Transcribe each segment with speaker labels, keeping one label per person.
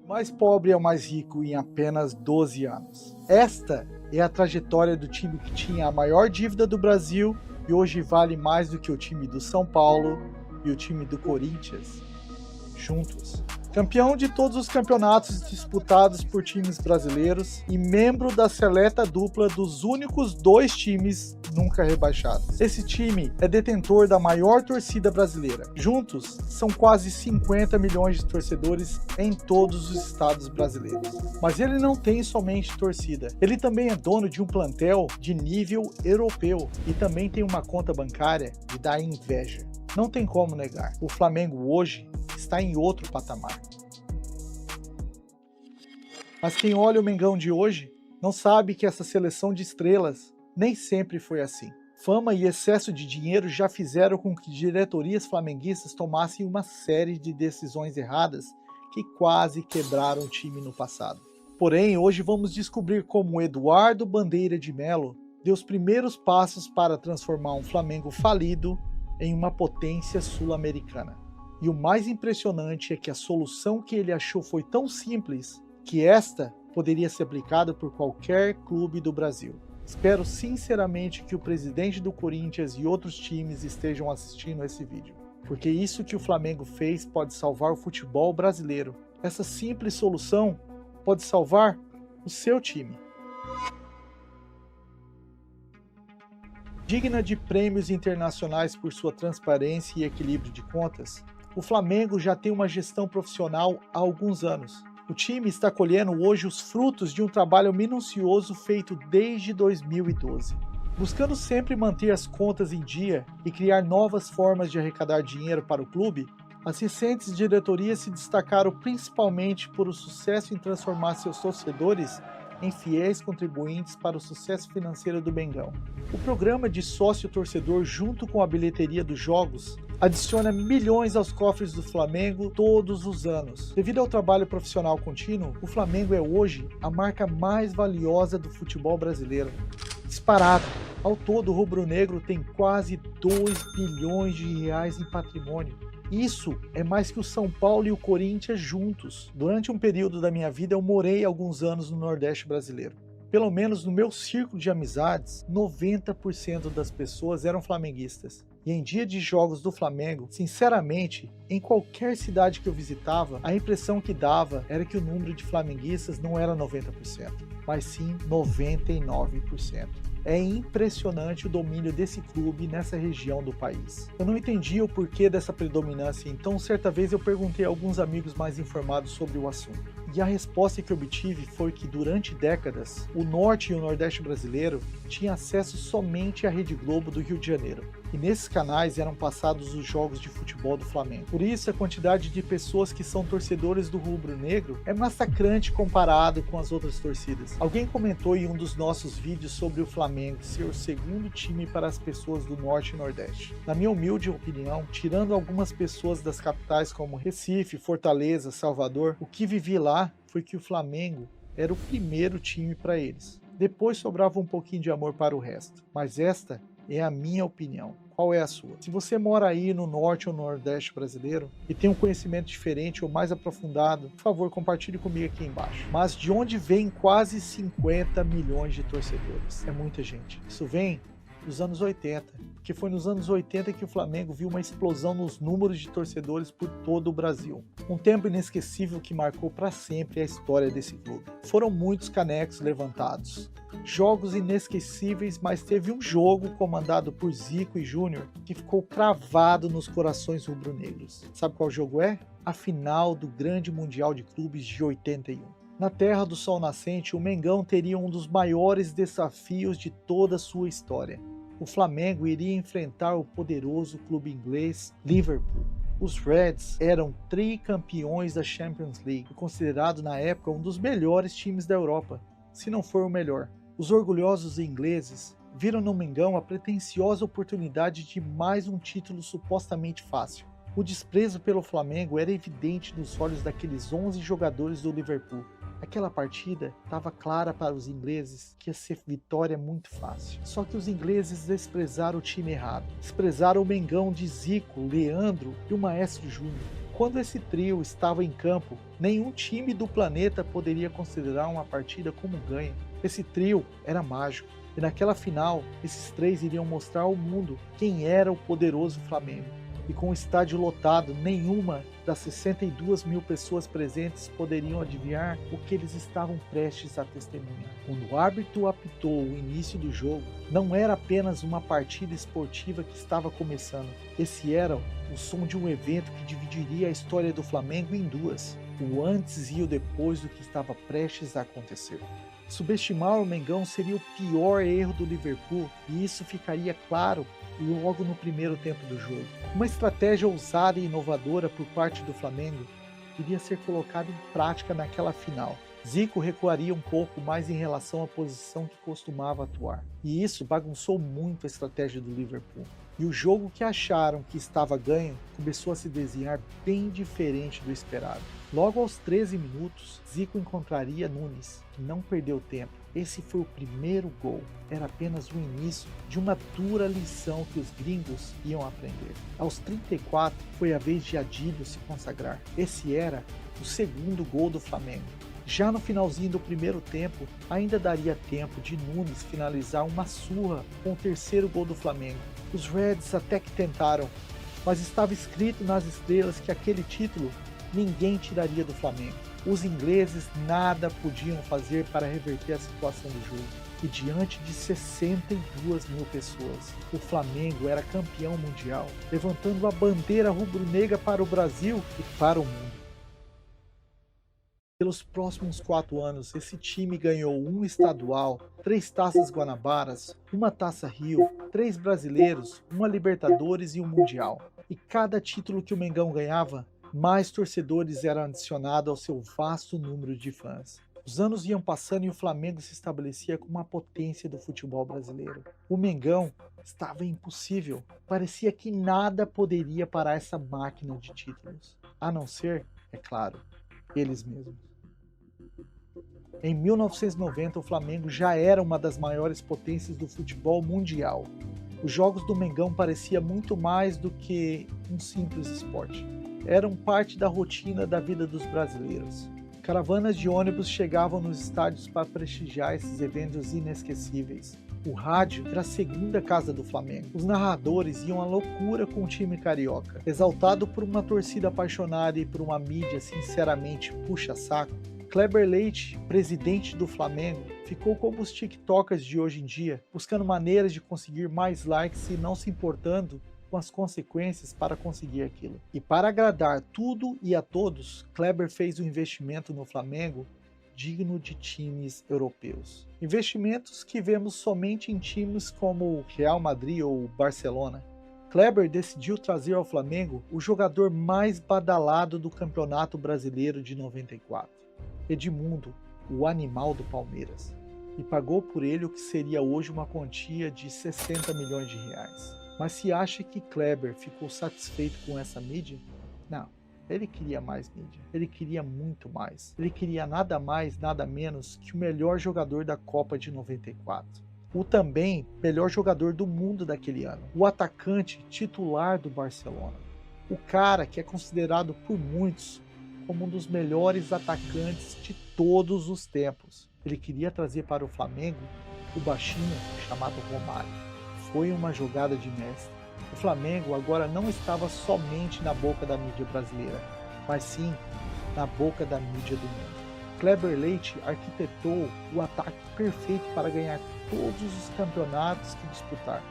Speaker 1: O mais pobre é o mais rico em apenas 12 anos. Esta é a trajetória do time que tinha a maior dívida do Brasil e hoje vale mais do que o time do São Paulo e o time do Corinthians juntos. Campeão de todos os campeonatos disputados por times brasileiros e membro da seleta dupla dos únicos 2 times nunca rebaixados. Esse time é detentor da maior torcida brasileira. Juntos, são quase 50 milhões de torcedores em todos os estados brasileiros. Mas ele não tem somente torcida. Ele também é dono de um plantel de nível europeu e também tem uma conta bancária de dar inveja. Não tem como negar. O Flamengo hoje está em outro patamar. Mas quem olha o Mengão de hoje não sabe que essa seleção de estrelas nem sempre foi assim. Fama e excesso de dinheiro já fizeram com que diretorias flamenguistas tomassem uma série de decisões erradas que quase quebraram o time no passado. Porém, hoje vamos descobrir como Eduardo Bandeira de Melo deu os primeiros passos para transformar um Flamengo falido em uma potência sul-americana. E o mais impressionante é que a solução que ele achou foi tão simples que esta poderia ser aplicada por qualquer clube do Brasil. Espero sinceramente que o presidente do Corinthians e outros times estejam assistindo esse vídeo, porque isso que o Flamengo fez pode salvar o futebol brasileiro. Essa simples solução pode salvar o seu time. Digna de prêmios internacionais por sua transparência e equilíbrio de contas, o Flamengo já tem uma gestão profissional há alguns anos. O time está colhendo hoje os frutos de um trabalho minucioso feito desde 2012. Buscando sempre manter as contas em dia e criar novas formas de arrecadar dinheiro para o clube, as recentes diretorias se destacaram principalmente por o sucesso em transformar seus torcedores em fiéis contribuintes para o sucesso financeiro do Mengão. O programa de sócio-torcedor, junto com a bilheteria dos jogos, adiciona milhões aos cofres do Flamengo todos os anos. Devido ao trabalho profissional contínuo, o Flamengo é hoje a marca mais valiosa do futebol brasileiro. Disparado. Ao todo, o rubro-negro tem quase 2 bilhões de reais em patrimônio. Isso é mais que o São Paulo e o Corinthians juntos. Durante um período da minha vida eu morei alguns anos no Nordeste brasileiro. Pelo menos no meu círculo de amizades, 90% das pessoas eram flamenguistas. E em dia de jogos do Flamengo, sinceramente, em qualquer cidade que eu visitava, a impressão que dava era que o número de flamenguistas não era 90%, mas sim 99%. É impressionante o domínio desse clube nessa região do país. Eu não entendia o porquê dessa predominância, então certa vez eu perguntei a alguns amigos mais informados sobre o assunto. E a resposta que obtive foi que durante décadas, o Norte e o Nordeste brasileiro tinham acesso somente à Rede Globo do Rio de Janeiro. E nesses canais eram passados os jogos de futebol do Flamengo. Por isso a quantidade de pessoas que são torcedores do rubro-negro é massacrante comparado com as outras torcidas. Alguém comentou em um dos nossos vídeos sobre o Flamengo ser o segundo time para as pessoas do Norte e Nordeste. Na minha humilde opinião, tirando algumas pessoas das capitais como Recife, Fortaleza, Salvador, o que vivi lá foi que o Flamengo era o primeiro time para eles. Depois sobrava um pouquinho de amor para o resto. Mas esta é a minha opinião. Qual é a sua? Se você mora aí no Norte ou Nordeste brasileiro e tem um conhecimento diferente ou mais aprofundado, por favor, compartilhe comigo aqui embaixo. Mas de onde vem quase 50 milhões de torcedores? É muita gente. Isso vem dos anos 80, porque foi nos anos 80 que o Flamengo viu uma explosão nos números de torcedores por todo o Brasil. Um tempo inesquecível que marcou para sempre a história desse clube. Foram muitos canecos levantados, jogos inesquecíveis, mas teve um jogo comandado por Zico e Júnior que ficou cravado nos corações rubro-negros. Sabe qual jogo é? A final do Grande Mundial de Clubes de 81. Na terra do sol nascente, o Mengão teria um dos maiores desafios de toda a sua história. O Flamengo iria enfrentar o poderoso clube inglês Liverpool. Os Reds eram tricampeões da Champions League, considerado na época um dos melhores times da Europa, se não for o melhor. Os orgulhosos ingleses viram no Mengão a pretensiosa oportunidade de mais um título supostamente fácil. O desprezo pelo Flamengo era evidente nos olhos daqueles 11 jogadores do Liverpool. Aquela partida estava clara para os ingleses que ia ser vitória muito fácil. Só que os ingleses desprezaram o time errado. Desprezaram o Mengão de Zico, Leandro e o Maestro Júnior. Quando esse trio estava em campo, nenhum time do planeta poderia considerar uma partida como ganha. Esse trio era mágico. E naquela final, esses três iriam mostrar ao mundo quem era o poderoso Flamengo. E com o estádio lotado, nenhuma das 62 mil pessoas presentes poderiam adivinhar o que eles estavam prestes a testemunhar. Quando o árbitro apitou o início do jogo, não era apenas uma partida esportiva que estava começando. Esse era o som de um evento que dividiria a história do Flamengo em duas: o antes e o depois do que estava prestes a acontecer. Subestimar o Mengão seria o pior erro do Liverpool, e isso ficaria claro logo no primeiro tempo do jogo. Uma estratégia ousada e inovadora por parte do Flamengo iria ser colocada em prática naquela final. Zico recuaria um pouco mais em relação à posição que costumava atuar, e isso bagunçou muito a estratégia do Liverpool. E o jogo que acharam que estava ganho começou a se desenhar bem diferente do esperado. Logo aos 13 minutos, Zico encontraria Nunes, que não perdeu tempo. Esse foi o primeiro gol. Era apenas o início de uma dura lição que os gringos iam aprender. Aos 34, foi a vez de Adílio se consagrar. Esse era o segundo gol do Flamengo. Já no finalzinho do primeiro tempo, ainda daria tempo de Nunes finalizar uma surra com o terceiro gol do Flamengo. Os Reds até que tentaram, mas estava escrito nas estrelas que aquele título ninguém tiraria do Flamengo. Os ingleses nada podiam fazer para reverter a situação do jogo. E diante de 62 mil pessoas, o Flamengo era campeão mundial, levantando a bandeira rubro-negra para o Brasil e para o mundo. Pelos próximos 4 anos, esse time ganhou um estadual, 3 taças Guanabaras, uma taça Rio, 3 brasileiros, uma Libertadores e um Mundial. E cada título que o Mengão ganhava, mais torcedores eram adicionados ao seu vasto número de fãs. Os anos iam passando e o Flamengo se estabelecia como uma potência do futebol brasileiro. O Mengão estava impossível. Parecia que nada poderia parar essa máquina de títulos, a não ser, é claro, eles mesmos. Em 1990, o Flamengo já era uma das maiores potências do futebol mundial. Os jogos do Mengão pareciam muito mais do que um simples esporte. Eram parte da rotina da vida dos brasileiros. Caravanas de ônibus chegavam nos estádios para prestigiar esses eventos inesquecíveis. O rádio era a segunda casa do Flamengo. Os narradores iam à loucura com o time carioca. Exaltado por uma torcida apaixonada e por uma mídia sinceramente puxa-saco, Kleber Leite, presidente do Flamengo, ficou como os tiktokers de hoje em dia, buscando maneiras de conseguir mais likes e não se importando com as consequências para conseguir aquilo. E para agradar tudo e a todos, Kleber fez um investimento no Flamengo digno de times europeus. Investimentos que vemos somente em times como o Real Madrid ou o Barcelona. Kleber decidiu trazer ao Flamengo o jogador mais badalado do Campeonato Brasileiro de 94. Edmundo, o animal do Palmeiras, e pagou por ele o que seria hoje uma quantia de 60 milhões de reais. Mas se acha que Kleber ficou satisfeito com essa mídia? Não, ele queria mais mídia, ele queria muito mais. Ele queria nada mais, nada menos que o melhor jogador da Copa de 94. O também melhor jogador do mundo daquele ano, o atacante titular do Barcelona. O cara que é considerado por muitos como um dos melhores atacantes de todos os tempos. Ele queria trazer para o Flamengo o baixinho chamado Romário. Foi uma jogada de mestre. O Flamengo agora não estava somente na boca da mídia brasileira, mas sim na boca da mídia do mundo. Kleber Leite arquitetou o ataque perfeito para ganhar todos os campeonatos que disputar.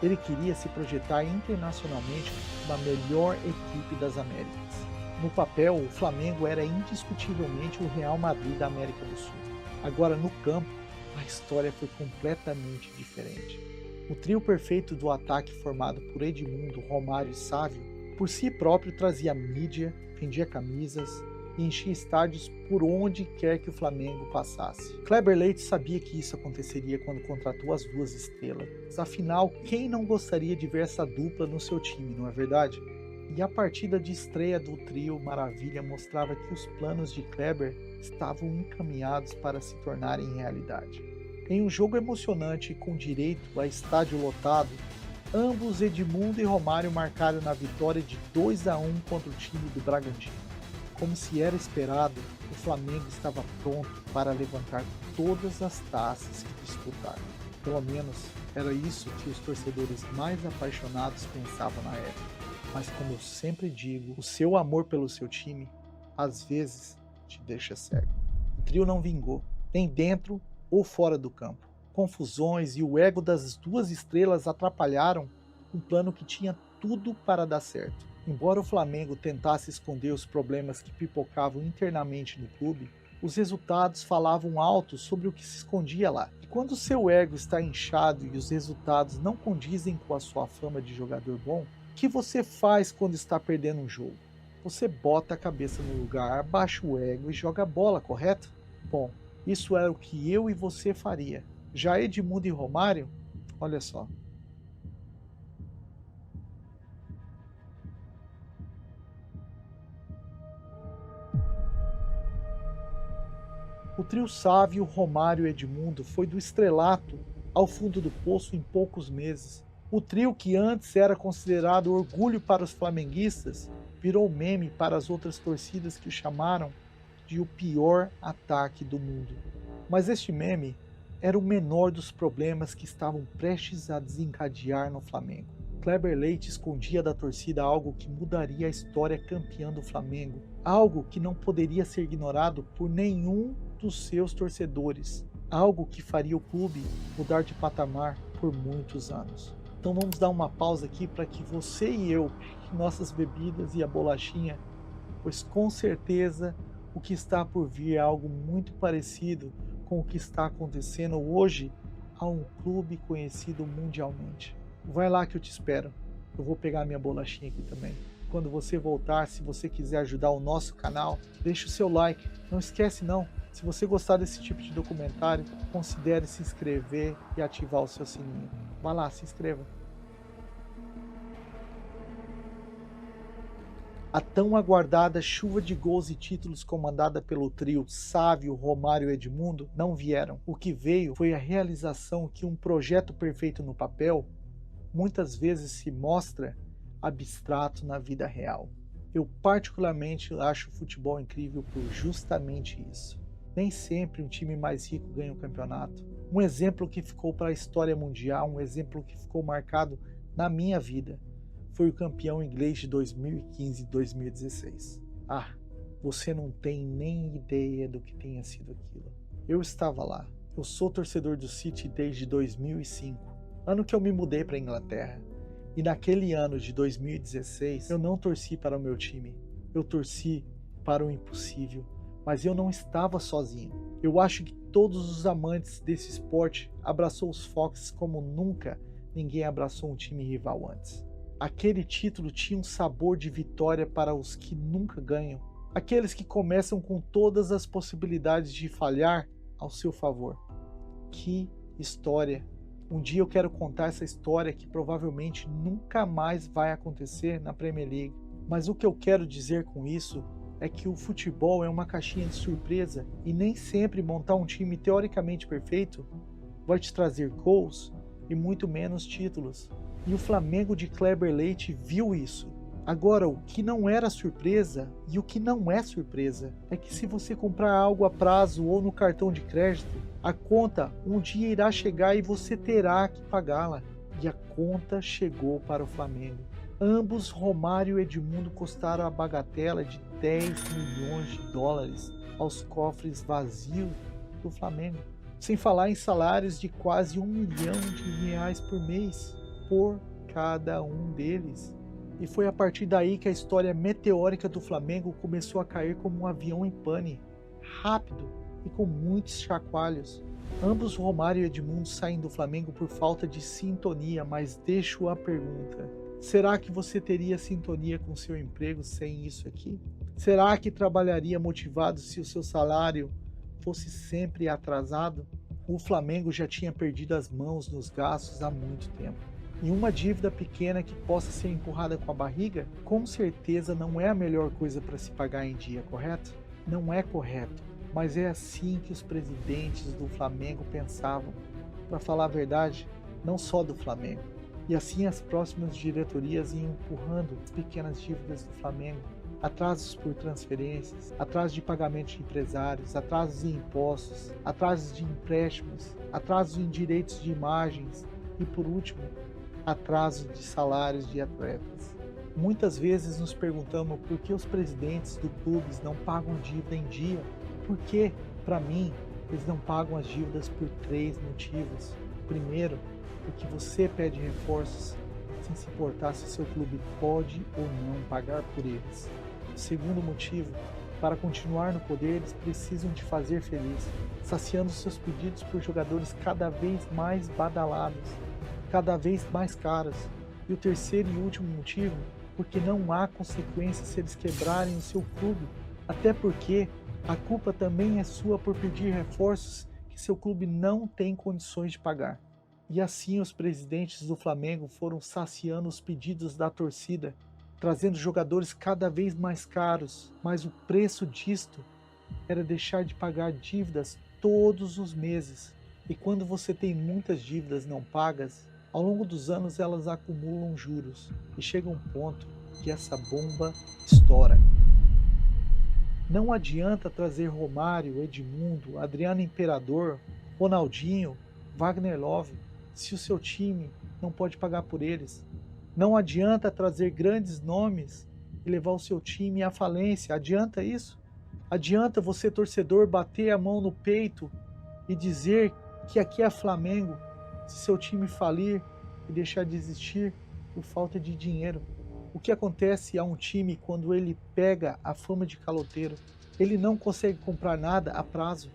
Speaker 1: Ele queria se projetar internacionalmente como a melhor equipe das Américas. No papel, o Flamengo era indiscutivelmente o Real Madrid da América do Sul. Agora, no campo, a história foi completamente diferente. O trio perfeito do ataque formado por Edmundo, Romário e Sávio, por si próprio trazia mídia, vendia camisas e enchia estádios por onde quer que o Flamengo passasse. Kleber Leite sabia que isso aconteceria quando contratou as duas estrelas. Afinal, quem não gostaria de ver essa dupla no seu time, não é verdade? E a partida de estreia do trio Maravilha mostrava que os planos de Kleber estavam encaminhados para se tornarem realidade. Em um jogo emocionante e com direito a estádio lotado, Ambos, Edmundo e Romário, marcaram na vitória de 2-1 contra o time do Bragantino. Como se era esperado, o Flamengo estava pronto para levantar todas as taças que disputaram. Pelo menos era isso que os torcedores mais apaixonados pensavam na época. Mas como eu sempre digo, o seu amor pelo seu time, às vezes, te deixa cego. O trio não vingou, nem dentro ou fora do campo. Confusões e o ego das duas estrelas atrapalharam um plano que tinha tudo para dar certo. Embora o Flamengo tentasse esconder os problemas que pipocavam internamente no clube, os resultados falavam alto sobre o que se escondia lá. E quando seu ego está inchado e os resultados não condizem com a sua fama de jogador bom, o que você faz quando está perdendo um jogo? Você bota a cabeça no lugar, baixa o ego e joga a bola, correto? Bom, isso era o que eu e você faria. Já Edmundo e Romário, olha só. O trio Sávio, Romário e Edmundo foi do estrelato ao fundo do poço em poucos meses. O trio que antes era considerado orgulho para os flamenguistas, virou meme para as outras torcidas que o chamaram de o pior ataque do mundo. Mas este meme era o menor dos problemas que estavam prestes a desencadear no Flamengo. Kleber Leite escondia da torcida algo que mudaria a história campeã do Flamengo, algo que não poderia ser ignorado por nenhum dos seus torcedores, algo que faria o clube mudar de patamar por muitos anos. Então vamos dar uma pausa aqui para que você e eu, nossas bebidas e a bolachinha, pois com certeza o que está por vir é algo muito parecido com o que está acontecendo hoje a um clube conhecido mundialmente. Vai lá que eu te espero. Eu vou pegar minha bolachinha aqui também. Quando você voltar, se você quiser ajudar o nosso canal, deixe o seu like. Não esquece não, se você gostar desse tipo de documentário, considere se inscrever e ativar o seu sininho. Vai lá, se inscreva. A tão aguardada chuva de gols e títulos comandada pelo trio Sávio, Romário e Edmundo não vieram. O que veio foi a realização que um projeto perfeito no papel muitas vezes se mostra abstrato na vida real. Eu particularmente acho o futebol incrível por justamente isso. Nem sempre um time mais rico ganha um campeonato. Um exemplo que ficou para a história mundial, um exemplo que ficou marcado na minha vida, foi o campeão inglês de 2015 e 2016. Ah, você não tem nem ideia do que tenha sido aquilo. Eu estava lá. Eu sou torcedor do City desde 2005, ano que eu me mudei para a Inglaterra. E naquele ano de 2016, eu não torci para o meu time. Eu torci para o impossível, mas eu não estava sozinho. Eu acho que todos os amantes desse esporte abraçou os Foxes como nunca ninguém abraçou um time rival antes. Aquele título tinha um sabor de vitória para os que nunca ganham, aqueles que começam com todas as possibilidades de falhar ao seu favor. Que história! Um dia eu quero contar essa história que provavelmente nunca mais vai acontecer na Premier League. Mas o que eu quero dizer com isso é que o futebol é uma caixinha de surpresa e nem sempre montar um time teoricamente perfeito vai te trazer gols e muito menos títulos. E o Flamengo de Kleber Leite viu isso. Agora, o que não era surpresa e o que não é surpresa é que se você comprar algo a prazo ou no cartão de crédito, a conta um dia irá chegar e você terá que pagá-la. E a conta chegou para o Flamengo. Ambos, Romário e Edmundo, custaram a bagatela de 10 milhões de dólares aos cofres vazios do Flamengo. Sem falar em salários de quase R$1 milhão por mês por cada um deles. E foi a partir daí que a história meteórica do Flamengo começou a cair como um avião em pane, rápido e com muitos chacoalhos. Ambos, Romário e Edmundo, saem do Flamengo por falta de sintonia, mas deixo a pergunta: será que você teria sintonia com seu emprego sem isso aqui? Será que trabalharia motivado se o seu salário fosse sempre atrasado? O Flamengo já tinha perdido as mãos nos gastos há muito tempo. E uma dívida pequena que possa ser empurrada com a barriga, com certeza não é a melhor coisa para se pagar em dia, correto? Não é correto, mas é assim que os presidentes do Flamengo pensavam. Para falar a verdade, não só do Flamengo, E assim as próximas diretorias iam empurrando as pequenas dívidas do Flamengo, atrasos por transferências, atrasos de pagamento de empresários, atrasos em impostos, atrasos de empréstimos, atrasos em direitos de imagens e, por último, atraso de salários de atletas. Muitas vezes nos perguntamos por que os presidentes dos clubes não pagam dívida em dia. Por que, para mim, eles não pagam as dívidas por 3 motivos. Primeiro, porque você pede reforços sem se importar se seu clube pode ou não pagar por eles. O segundo motivo, para continuar no poder, eles precisam te fazer feliz, saciando seus pedidos por jogadores cada vez mais badalados, cada vez mais caros. E o terceiro e último motivo, porque não há consequências se eles quebrarem o seu clube, até porque a culpa também é sua por pedir reforços que seu clube não tem condições de pagar. E assim os presidentes do Flamengo foram saciando os pedidos da torcida, trazendo jogadores cada vez mais caros, mas o preço disto era deixar de pagar dívidas todos os meses. E quando você tem muitas dívidas não pagas, ao longo dos anos elas acumulam juros e chega um ponto que essa bomba estoura. Não adianta trazer Romário, Edmundo, Adriano Imperador, Ronaldinho, Wagner Love, se o seu time não pode pagar por eles. Não adianta trazer grandes nomes e levar o seu time à falência. Adianta isso? Adianta você, torcedor, bater a mão no peito e dizer que aqui é Flamengo, se seu time falir e deixar de existir por falta de dinheiro? O que acontece a um time quando ele pega a fama de caloteiro? Ele não consegue comprar nada a prazo,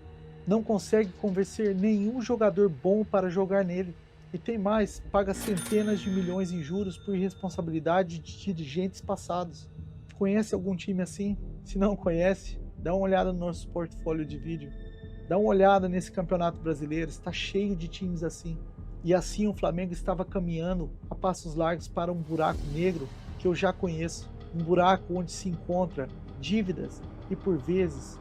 Speaker 1: não consegue convencer nenhum jogador bom para jogar nele. E tem mais, paga centenas de milhões em juros por irresponsabilidade de dirigentes passados. Conhece algum time assim? Se não conhece, dá uma olhada no nosso portfólio de vídeo. Dá uma olhada nesse campeonato brasileiro, está cheio de times assim. E assim o Flamengo estava caminhando a passos largos para um buraco negro que eu já conheço. Um buraco onde se encontra dívidas e, por vezes,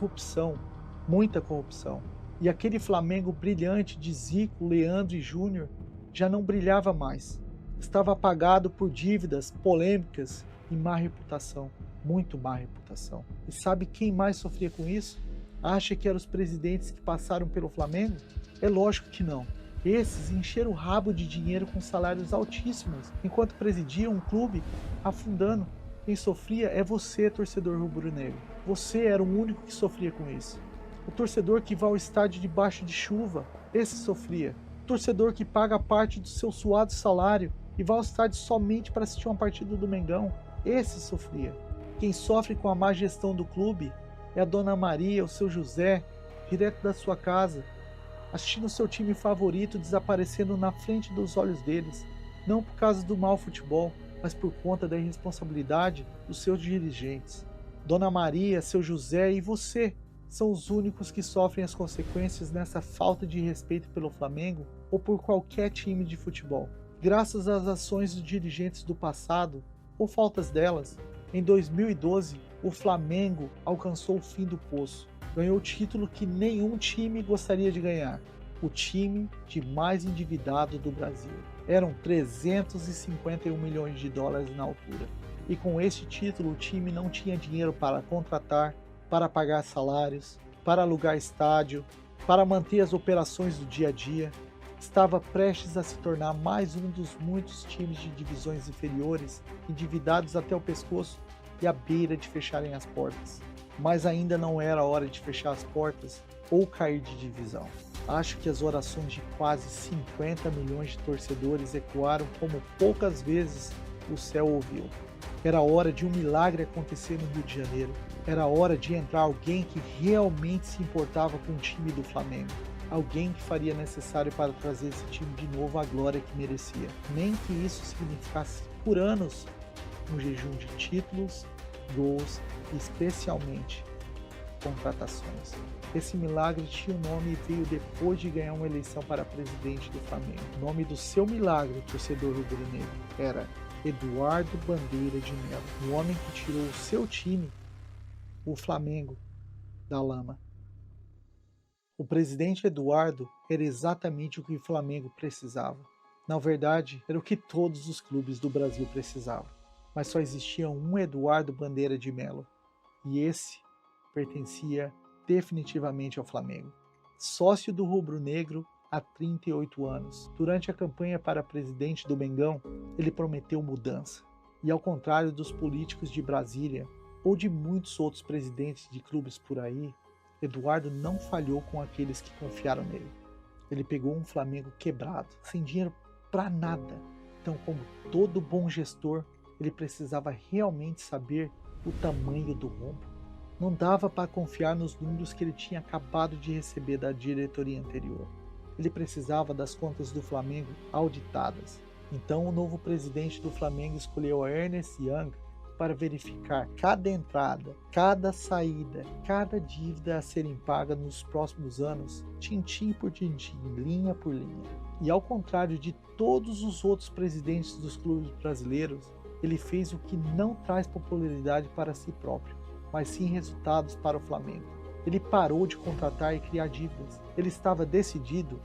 Speaker 1: corrupção, muita corrupção. E aquele Flamengo brilhante de Zico, Leandro e Júnior já não brilhava mais. Estava apagado por dívidas, polêmicas e má reputação, muito má reputação. E sabe quem mais sofria com isso? Acha que eram os presidentes que passaram pelo Flamengo? É lógico que não. Esses encheram o rabo de dinheiro com salários altíssimos, enquanto presidiam um clube afundando. Quem sofria é você, torcedor rubro-negro. Você era o único que sofria com isso. O torcedor que vai ao estádio debaixo de chuva, esse sofria. O torcedor que paga parte do seu suado salário e vai ao estádio somente para assistir uma partida do Mengão, esse sofria. Quem sofre com a má gestão do clube é a Dona Maria, o seu José, direto da sua casa, assistindo o seu time favorito desaparecendo na frente dos olhos deles, não por causa do mau futebol, mas por conta da irresponsabilidade dos seus dirigentes. Dona Maria, seu José e você são os únicos que sofrem as consequências nessa falta de respeito pelo Flamengo ou por qualquer time de futebol. Graças às ações dos dirigentes do passado, ou faltas delas, em 2012, o Flamengo alcançou o fim do poço. Ganhou o título que nenhum time gostaria de ganhar. O time de mais endividado do Brasil. Eram 351 milhões de dólares na altura. E com este título o time não tinha dinheiro para contratar, para pagar salários, para alugar estádio, para manter as operações do dia a dia. Estava prestes a se tornar mais um dos muitos times de divisões inferiores, endividados até o pescoço e à beira de fecharem as portas. Mas ainda não era a hora de fechar as portas ou cair de divisão. Acho que as orações de quase 50 milhões de torcedores ecoaram como poucas vezes o céu ouviu. Era hora de um milagre acontecer no Rio de Janeiro. Era hora de entrar alguém que realmente se importava com o time do Flamengo. Alguém que faria necessário para trazer esse time de novo à glória que merecia. Nem que isso significasse por anos um jejum de títulos, gols e especialmente contratações. Esse milagre tinha um nome e veio depois de ganhar uma eleição para presidente do Flamengo. O nome do seu milagre, torcedor rubro-negro, era Eduardo Bandeira de Melo, o homem que tirou o seu time, o Flamengo, da lama. O presidente Eduardo era exatamente o que o Flamengo precisava. Na verdade, era o que todos os clubes do Brasil precisavam. Mas só existia um Eduardo Bandeira de Melo, e esse pertencia definitivamente ao Flamengo. Sócio do rubro-negro há 38 anos, durante a campanha para presidente do Mengão, ele prometeu mudança. E ao contrário dos políticos de Brasília, ou de muitos outros presidentes de clubes por aí, Eduardo não falhou com aqueles que confiaram nele. Ele pegou um Flamengo quebrado, sem dinheiro para nada. Então, como todo bom gestor, ele precisava realmente saber o tamanho do rombo. Não dava para confiar nos números que ele tinha acabado de receber da diretoria anterior. Ele precisava das contas do Flamengo auditadas. Então, o novo presidente do Flamengo escolheu Ernest Young para verificar cada entrada, cada saída, cada dívida a serem paga nos próximos anos, tintim por tintim, linha por linha. E ao contrário de todos os outros presidentes dos clubes brasileiros, ele fez o que não traz popularidade para si próprio, mas sim resultados para o Flamengo. Ele parou de contratar e criar dívidas. Ele estava decidido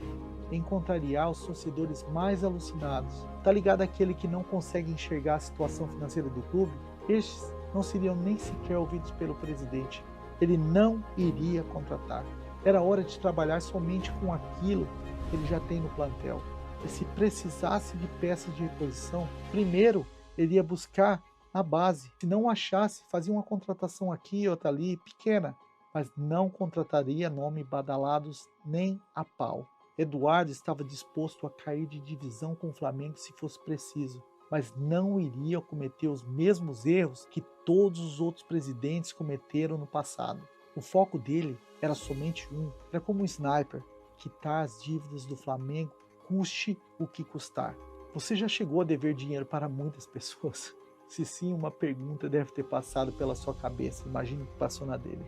Speaker 1: em contrariar os torcedores mais alucinados. Tá ligado àquele que não consegue enxergar a situação financeira do clube? Estes não seriam nem sequer ouvidos pelo presidente. Ele não iria contratar. Era hora de trabalhar somente com aquilo que ele já tem no plantel. E se precisasse de peças de reposição, primeiro ele ia buscar na base. Se não achasse, fazia uma contratação aqui, outra ali, pequena, mas não contrataria nome badalados nem a pau. Eduardo estava disposto a cair de divisão com o Flamengo se fosse preciso, mas não iria cometer os mesmos erros que todos os outros presidentes cometeram no passado. O foco dele era somente um, era como um sniper, quitar as dívidas do Flamengo, custe o que custar. Você já chegou a dever dinheiro para muitas pessoas? Se sim, uma pergunta deve ter passado pela sua cabeça, imagine que passou na dele.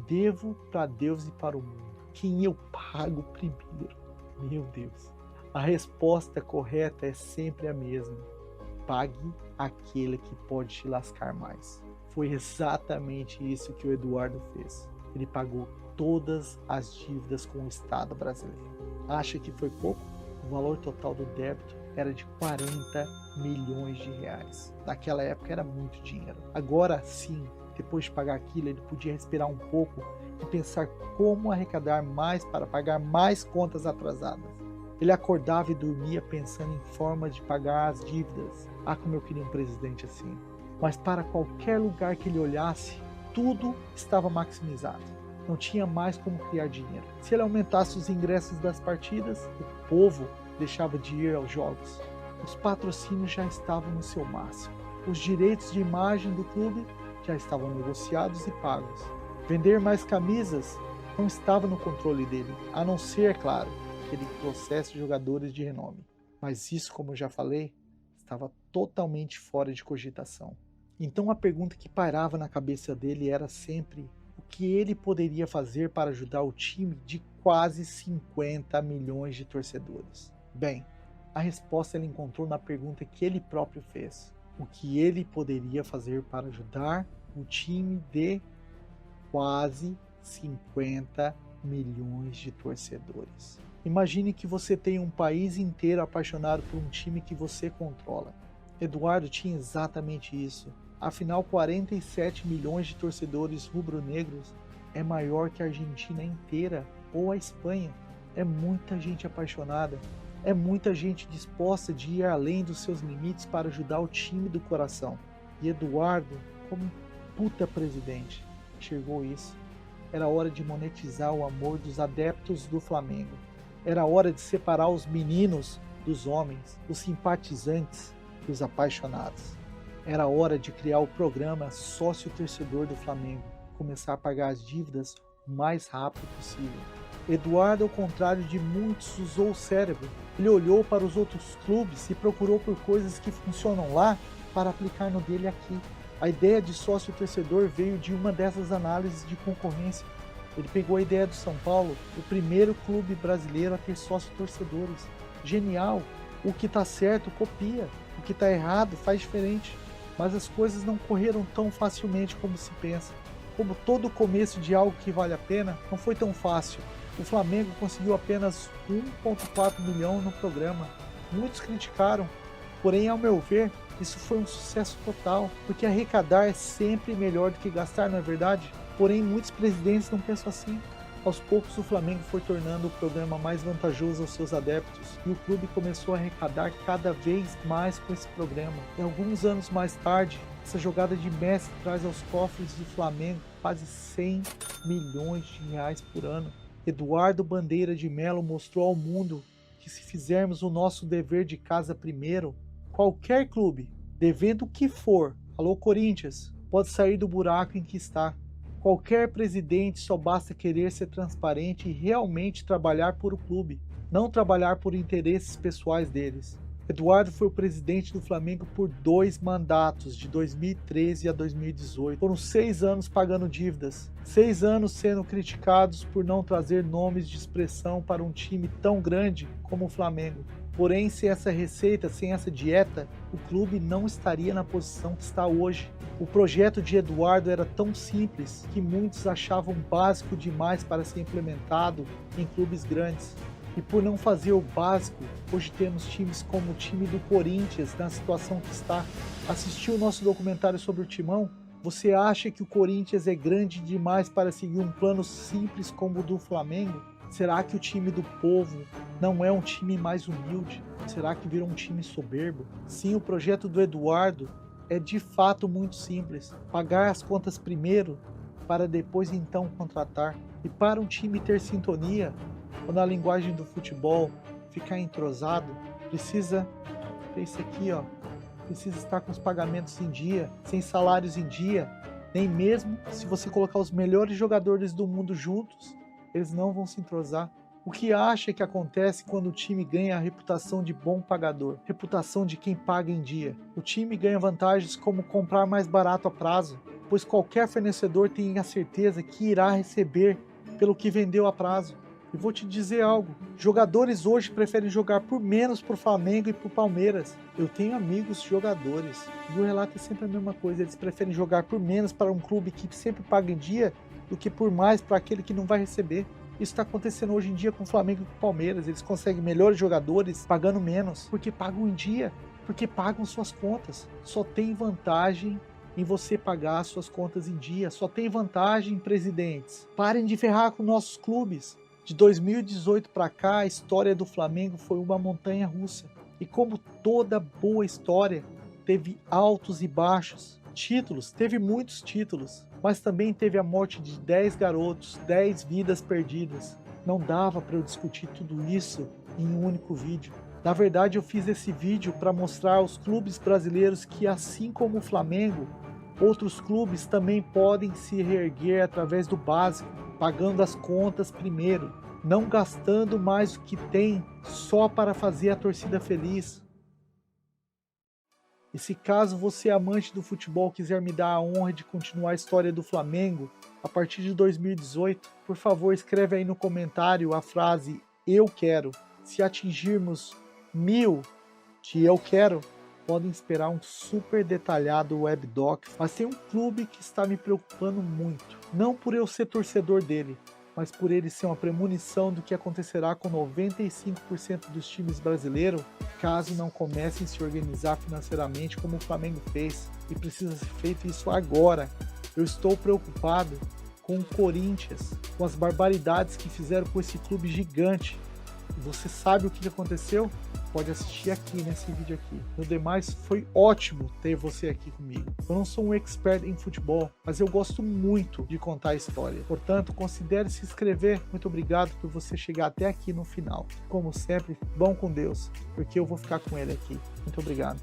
Speaker 1: Devo para Deus e para o mundo. Quem eu pago primeiro? Meu Deus. A resposta correta é sempre a mesma. Pague aquele que pode te lascar mais. Foi exatamente isso que o Eduardo fez. Ele pagou todas as dívidas com o Estado brasileiro. Acha que foi pouco? O valor total do débito era de 40 milhões de reais. Naquela época era muito dinheiro. Agora sim, depois de pagar aquilo, ele podia respirar um pouco e pensar como arrecadar mais para pagar mais contas atrasadas. Ele acordava e dormia pensando em formas de pagar as dívidas. Ah, como eu queria um presidente assim. Mas para qualquer lugar que ele olhasse, tudo estava maximizado. Não tinha mais como criar dinheiro. Se ele aumentasse os ingressos das partidas, o povo deixava de ir aos jogos. Os patrocínios já estavam no seu máximo. Os direitos de imagem do clube já estavam negociados e pagos. Vender mais camisas não estava no controle dele, a não ser, é claro, que ele trouxesse jogadores de renome. Mas isso, como eu já falei, estava totalmente fora de cogitação. Então a pergunta que pairava na cabeça dele era sempre o que ele poderia fazer para ajudar o time de quase 50 milhões de torcedores. Bem, a resposta ele encontrou na pergunta que ele próprio fez. O que ele poderia fazer para ajudar o time de quase 50 milhões de torcedores. Imagine que você tem um país inteiro apaixonado por um time que você controla. Eduardo tinha exatamente isso. Afinal, 47 milhões de torcedores rubro-negros é maior que a Argentina inteira ou a Espanha. É muita gente apaixonada. É muita gente disposta de ir além dos seus limites para ajudar o time do coração. E Eduardo, como um puta presidente, enxergou isso. Era hora de monetizar o amor dos adeptos do Flamengo. Era hora de separar os meninos dos homens, os simpatizantes dos apaixonados. Era hora de criar o programa sócio-torcedor do Flamengo, começar a pagar as dívidas o mais rápido possível. Eduardo, ao contrário de muitos, usou o cérebro. Ele olhou para os outros clubes e procurou por coisas que funcionam lá para aplicar no dele aqui. A ideia de sócio-torcedor veio de uma dessas análises de concorrência. Ele pegou a ideia do São Paulo, o primeiro clube brasileiro a ter sócio-torcedores. Genial! O que está certo, copia. O que está errado, faz diferente. Mas as coisas não correram tão facilmente como se pensa. Como todo começo de algo que vale a pena, não foi tão fácil. O Flamengo conseguiu apenas 1,4 milhão no programa. Muitos criticaram, porém, ao meu ver, isso foi um sucesso total, porque arrecadar é sempre melhor do que gastar, não é verdade? Porém, muitos presidentes não pensam assim. Aos poucos, o Flamengo foi tornando o programa mais vantajoso aos seus adeptos e o clube começou a arrecadar cada vez mais com esse programa. E alguns anos mais tarde, essa jogada de Messi traz aos cofres do Flamengo quase 100 milhões de reais por ano. Eduardo Bandeira de Melo mostrou ao mundo que se fizermos o nosso dever de casa primeiro, qualquer clube, devendo o que for, alô Corinthians, pode sair do buraco em que está. Qualquer presidente só basta querer ser transparente e realmente trabalhar por o clube, não trabalhar por interesses pessoais deles. Eduardo foi o presidente do Flamengo por 2 mandatos, de 2013 a 2018. Foram 6 anos pagando dívidas, 6 anos sendo criticados por não trazer nomes de expressão para um time tão grande como o Flamengo. Porém, sem essa receita, sem essa dieta, o clube não estaria na posição que está hoje. O projeto de Eduardo era tão simples que muitos achavam básico demais para ser implementado em clubes grandes. E por não fazer o básico, hoje temos times como o time do Corinthians na situação que está. Assistiu o nosso documentário sobre o Timão? Você acha que o Corinthians é grande demais para seguir um plano simples como o do Flamengo? Será que o time do povo não é um time mais humilde? Será que virou um time soberbo? Sim, o projeto do Eduardo é de fato muito simples. Pagar as contas primeiro, para depois então contratar. E para um time ter sintonia, ou na linguagem do futebol, ficar entrosado, precisa ter isso aqui, ó. Precisa estar com os pagamentos em dia, sem salários em dia. Nem mesmo se você colocar os melhores jogadores do mundo juntos, eles não vão se entrosar. O que acha que acontece quando o time ganha a reputação de bom pagador? Reputação de quem paga em dia. O time ganha vantagens como comprar mais barato a prazo, pois qualquer fornecedor tem a certeza que irá receber pelo que vendeu a prazo. E vou te dizer algo, jogadores hoje preferem jogar por menos para o Flamengo e para o Palmeiras. Eu tenho amigos jogadores, e o relato é sempre a mesma coisa, eles preferem jogar por menos para um clube que sempre paga em dia, do que por mais para aquele que não vai receber. Isso está acontecendo hoje em dia com o Flamengo e com o Palmeiras. Eles conseguem melhores jogadores pagando menos, porque pagam em dia, porque pagam suas contas. Só tem vantagem em você pagar suas contas em dia. Só tem vantagem, presidentes. Parem de ferrar com nossos clubes. De 2018 para cá, a história do Flamengo foi uma montanha russa. E como toda boa história, teve altos e baixos. Títulos, teve muitos títulos. Mas também teve a morte de 10 garotos, 10 vidas perdidas. Não dava para eu discutir tudo isso em um único vídeo. Na verdade, eu fiz esse vídeo para mostrar aos clubes brasileiros que, assim como o Flamengo, outros clubes também podem se reerguer através do básico, pagando as contas primeiro, não gastando mais o que tem só para fazer a torcida feliz. E se caso você, amante do futebol, quiser me dar a honra de continuar a história do Flamengo a partir de 2018, por favor escreve aí no comentário a frase "eu quero". Se atingirmos 1000 de "eu quero", podem esperar um super detalhado webdoc. Mas tem um clube que está me preocupando muito, não por eu ser torcedor dele, mas por ele ser uma premonição do que acontecerá com 95% dos times brasileiros, caso não comecem a se organizar financeiramente como o Flamengo fez, e precisa ser feito isso agora. Eu estou preocupado com o Corinthians, com as barbaridades que fizeram com esse clube gigante. E você sabe o que aconteceu? Pode assistir aqui nesse vídeo aqui. No demais, foi ótimo ter você aqui comigo. Eu não sou um expert em futebol, mas eu gosto muito de contar a história. Portanto, considere se inscrever. Muito obrigado por você chegar até aqui no final. Como sempre, vão com Deus, porque eu vou ficar com ele aqui. Muito obrigado.